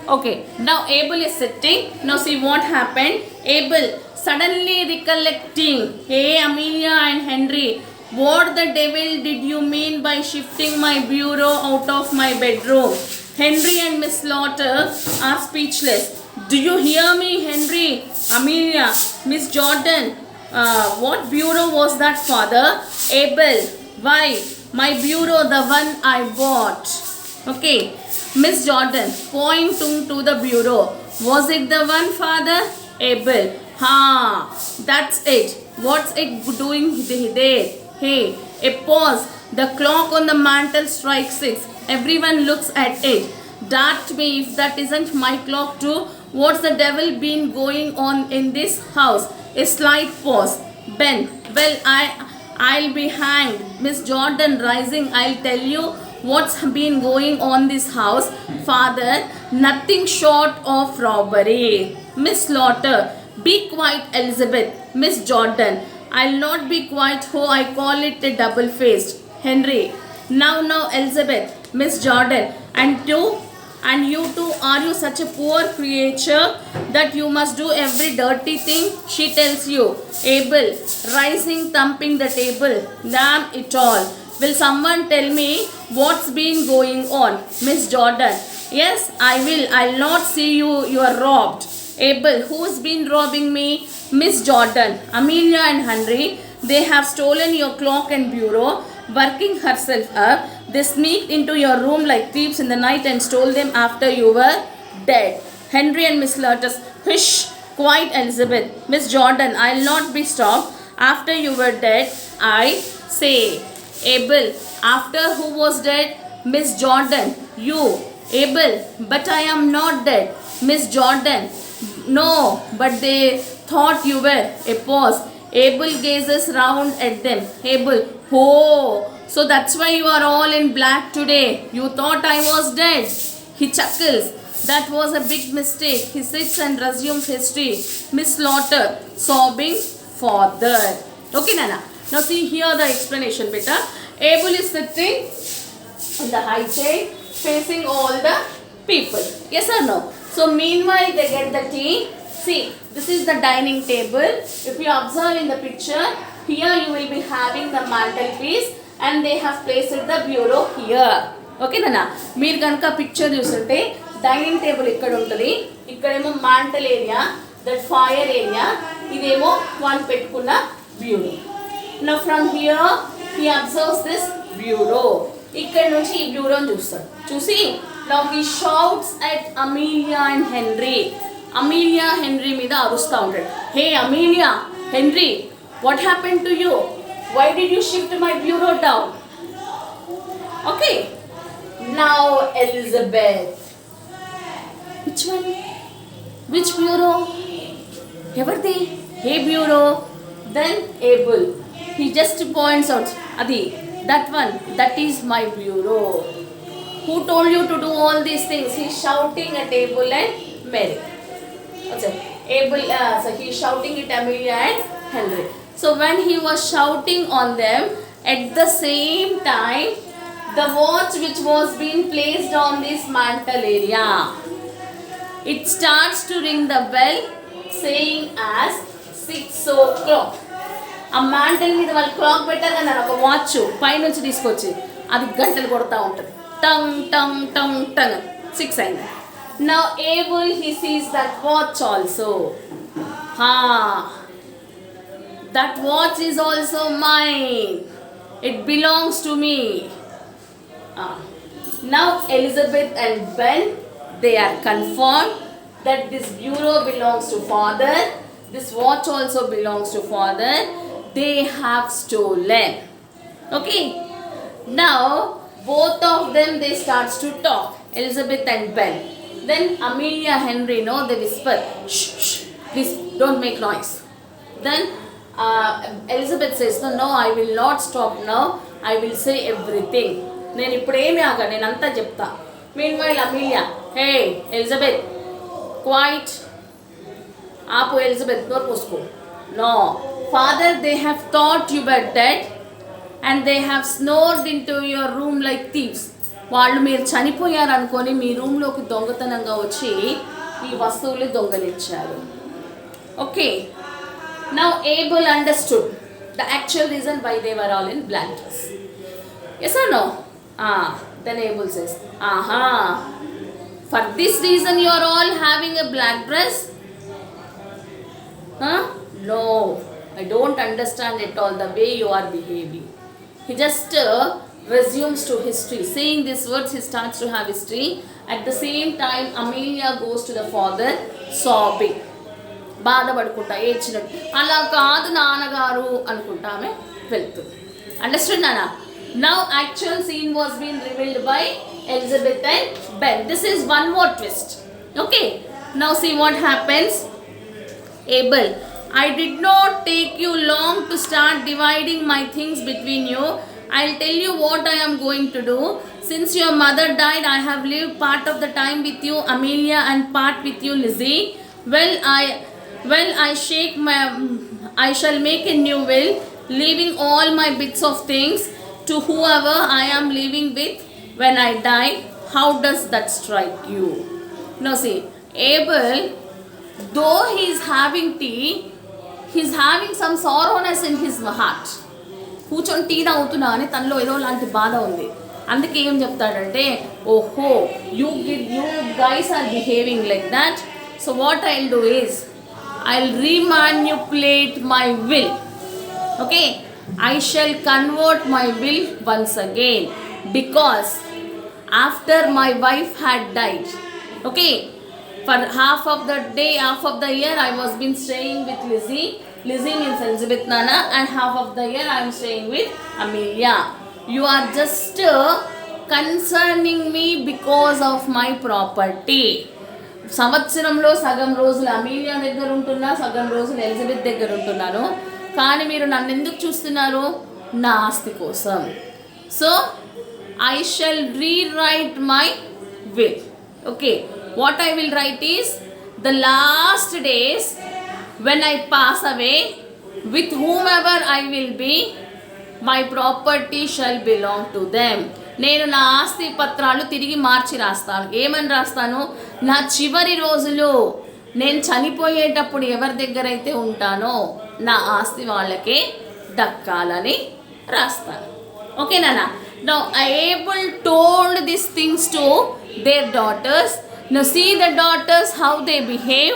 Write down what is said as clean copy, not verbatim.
Okay, now Abel is sitting. Now see what happened. Abel suddenly recollecting, hey Amelia and Henry, what the devil did you mean by shifting my bureau out of my bedroom? Henry and Miss Slaughter are speechless. Do you hear me, Henry? Amelia, Miss Jordan, what bureau was that, father? Abel, why? My bureau, the one I bought. Okay, Miss Jordan, pointing to the bureau. Was it the one, father? Abel, that's it. What's it doing there? Hey, a pause. The clock on the mantle strikes 6. Everyone looks at it. Dart me if that isn't my clock too. What's the devil been going on in this house? A slight pause. Ben, well, I'll be hanged. Miss Jordan rising, I'll tell you what's been going on this house. Father, nothing short of robbery. Miss Slaughter, be quiet, Elizabeth. Miss Jordan, I'll not be quiet. Oh, I call it a double-faced. Henry, now, Elizabeth. Miss Jordan, and you too, are you such a poor creature that you must do every dirty thing she tells you? Abel, rising, thumping the table. Damn it all. Will someone tell me what's been going on? Miss Jordan, yes, I will. I'll not see you are robbed. Abel, who's been robbing me? Miss Jordan, Amelia and Henry, they have stolen your clock and bureau. Working herself up, they sneaked into your room like thieves in the night and stole them after you were dead. Henry and Miss Lotus, hush, quiet, Elizabeth. Miss Jordan, I'll not be stopped. After you were dead, I say. Abel, after who was dead? Miss Jordan, you. Abel, but I am not dead. Miss Jordan, no, but they thought you were. A pause. Abel gazes round at them. Abel, oh, so that's why you are all in black today. You thought I was dead. He chuckles. That was a big mistake. He sits and resumes history. Miss Slaughter, sobbing, father. Okay, Nana. Now see here the explanation, beta. Abel is sitting in the high chair, facing all the people. Yes or no? So meanwhile they get the tea. See, this is the dining table. If you observe in the picture, here you will be having the mantelpiece and they have placed the bureau here. Okay, Nana? మీరు కనుక picture చూస్తుంటే dining table ఇక్కడ ఉంటుంది, ఇక్కడేమో మాంటల్ area, that fire area, ఇదేమో వాళ్ళు పెట్టుకున్న bureau. Now from here he observes this bureau. ఇక్కడ నుంచి ఈ బ్యూరోని చూస్తాడు. చూసి now he shouts at Amelia and Henry. Amelia Henry మీద అరుస్తూ ఉంటాడు. Hey Amelia, Henry, what happened to you? Why did you shift my bureau down? Okay. Now Elizabeth. Which one? Which bureau? Everything. Hey bureau. Then Abel. He just points out. Adi, that one. That is my bureau. Who told you to do all these things? He's shouting at Abel and Mary. Abel, so he's shouting at Amelia and Henry. So when he was shouting on them, at the same time, the watch which was being placed on this mantle area, it starts to ring the bell, saying as 6 o'clock. ఆ mantle మీద వాళ్ళు clock పెట్టారు కానీ ఒక watch పైనుంచి తీసుకొచ్చి అది గంటలు కొడతా ఉంటుంది. టంగ్ టంగ్ టంగ్ టంగ్ 6 అయింది. Now Abel, he sees that watch also. That watch is also mine. It belongs to me. Now Elizabeth and Ben, they are confirmed that this bureau belongs to father. This watch also belongs to father. They have stolen. Okay. Now both of them, they starts to talk. Elizabeth and Ben. Then Amelia Henry, no, they whisper, shh, shh, please don't make noise. Then Elizabeth says, no, I will not stop now. I will say everything. నేను ఇప్పుడు ఏమి ఆగా, నేను అంతా చెప్తా. Meanwhile Amelia, hey Elizabeth, quiet. ఆపు Elizabeth, door పోసుకో. No, father, they have thought you were dead and they have snored into your room like thieves. వాళ్ళు మీరు చనిపోయారనుకొని మీ రూమ్లోకి దొంగతనంగా వచ్చి ఈ వస్తువులు దొంగలించారు. Okay, now Abel understood the actual reason why they were all in black dress. Yes or no? Then Abel says, aha, for this reason you are all having a black dress? No, I don't understand at all the way you are behaving. He just resumes to history. Saying these words, he starts to have history. At the same time, Amelia goes to the father, sobbing. బాధపడుకుంటా ఏడ్చినట్టు. అలా కాదు నాన్నగారు అనుకుంటా ఆమె వెళ్తుంది. Understand నాన్న? Now actual scene was being revealed by Elizabeth and Ben. This is one more twist. Okay, now see what happens. Abel, I did not take you long to start dividing my things between you. I'll tell you what I am going to do. Since your mother died, I have lived part of the time with you, Amelia, and part with you, Lizzie. I shall make a new will, leaving all my bits of things to whoever I am living with when I die. How does that strike you? Now see, Abel, though he is having tea, he is having some sorrowness in his heart. కూర్చొని tea తాగుతున్నా అని తనలో ఏదో లాంటి బాధ ఉంది. అందుకే ఏం చెప్తాడంటే, ఓహో you guys are behaving like that, so what I will do is I will remanipulate my will. Okay, I shall convert my will once again, because after my wife had died, okay, for half of the day, half of the year I was been staying with Lizzie means Elizabeth Nana, and half of the year I am staying with Amelia. You are just concerning me because of my property. సంవత్సరంలో సగం రోజులు Amelia దగ్గర ఉంటున్నా, సగం రోజులు Elizabeth దగ్గర ఉంటున్నాను. కానీ మీరు నన్ను ఎందుకు చూస్తున్నారు? నా ఆస్తి కోసం. So I shall rewrite my will. Okay, what I will write is the last days when I pass away with whomever I will be, my property shall belong to them. నేను నా ఆస్తి పత్రాలు తిరిగి మార్చి రాస్తాను. ఏమని రాస్తాను? నా చివరి రోజులు నేను చనిపోయేటప్పుడు ఎవరి దగ్గర అయితే ఉంటానో నా ఆస్తి వాళ్ళకే దక్కాలని రాస్తాను. ఓకే నాన్న? Now Abel told these things to their daughters. Now see the daughters how they behave.